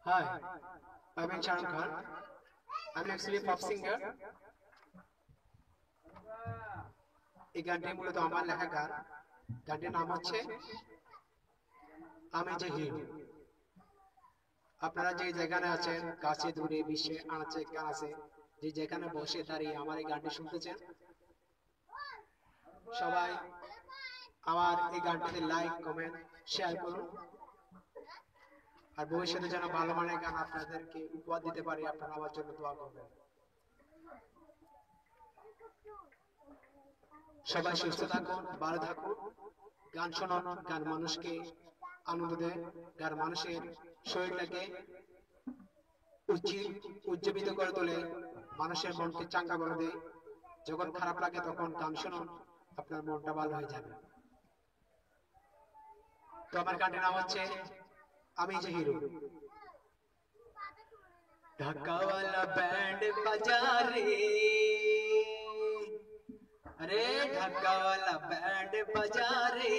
Hi, I'm Shahrukh Khan. I'm actually a pop singer. এই গানটি মূলত আমার লেখা গান। গানটির নাম হচ্ছে আমি যে হিরো। আপনারা যে যেখানে আছেন, কাছে দূরে বিশ্বে আনাচে কানাচে, যে যেখানে বসে দাঁড়িয়ে আমার এই গানটি শুনতেছেন, সবাই আমার এই গানটিতে লাইক, কমেন্ট, শেয়ার করুন। আর ভবিষ্যতে যেন ভালো মানের গান আপনাদেরকে উপহার দিতে পারি, আপনারা আমার জন্য দোয়া করবেন। সবাই সুস্থ থাকুন, ভালো থাকুন, গান শুনুন। গান মানুষকে আনন্দ দেয়, গান মানুষের শরীরটাকে উজ্জীবিত করে তোলে, মানুষের মনকে চাঙ্গা করে দেয়। যখন খারাপ লাগে তখন গান শুনুন, আপনার মনটা ভালো হয়ে যাবে। তো আমার গানটির নাম হচ্ছে আমি যে হিরো। ঢাকাওয়ালা ব্যান্ড বাজা রে, अरे ढाका वाला बैंड बजा रे,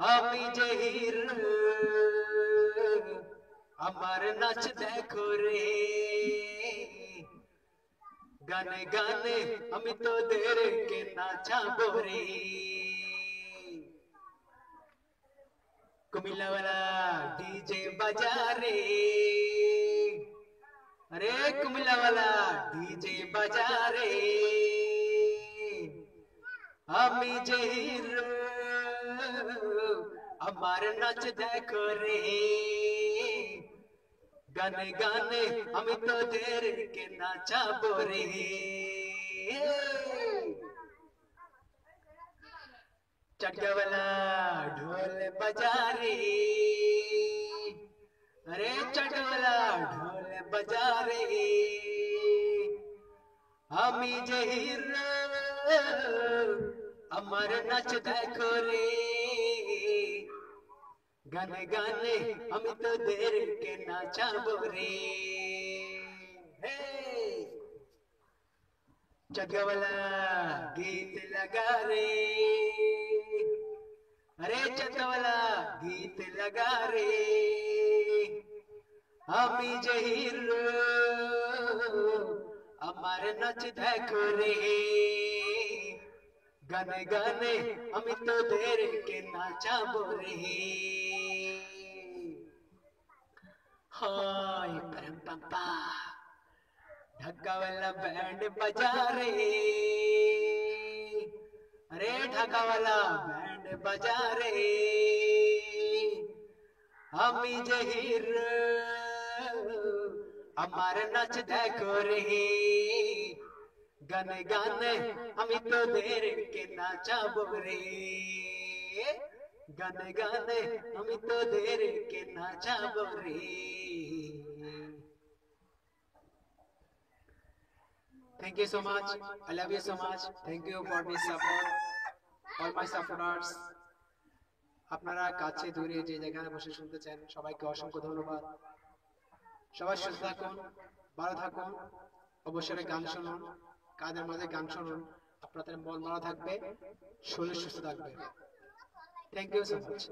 আমি যে হিরো আমার নাচ দেখো রে, গানে গানে আমি তোদেরকে নাচাবো রে। कुमिल्ला वाला डीजे बजा रे, अरे कुमिल्ला वाला डीजे बजा रे, আমি যে হিরো আমার নাচ দেখো রে, গানে গানে আমি তোদেরকে নাচাবো রে। चटका वाला ढोल बजा रे, अरे चटका वाला ढोल बजा रे, আমি যে হিরো আমার নাচ দেখো রে, গানে গানে আমি তোদেরকে নাচাবো রে। चटका वाला गीत लगा रे, अरे चटका वाला गीत लगा रे, আমি যে হিরো আমার নাচ দেখো রে, গানে গানে আমি তোদেরকে নাচাবো রে। हाय परम पम्पा ढाका वाला बैंड बजा रे, अरे ढाका वाला बैंड बजा रे, আমি যে হিরো আমার নাচ দেখো রে, গানে গানে আমি তোদেরকে নাচাবো রে, গানে গানে আমি তোদেরকে নাচাবো রে। Thank you so much. I love you so much. Thank you for this support. All my supporters. আপনারা কাছে দূরে যে যেখানে বসে শুনতে চান সবাইকে অসংখ্য ধন্যবাদ। সবাই সুস্থ থাকুন, ভালো থাকুন, অবশ্যই গান শুনুন, কাদের মাঝে গান শুনুন, আপনাদের মন ভালো থাকবে, শরীর সুস্থ থাকবে। Thank you so much.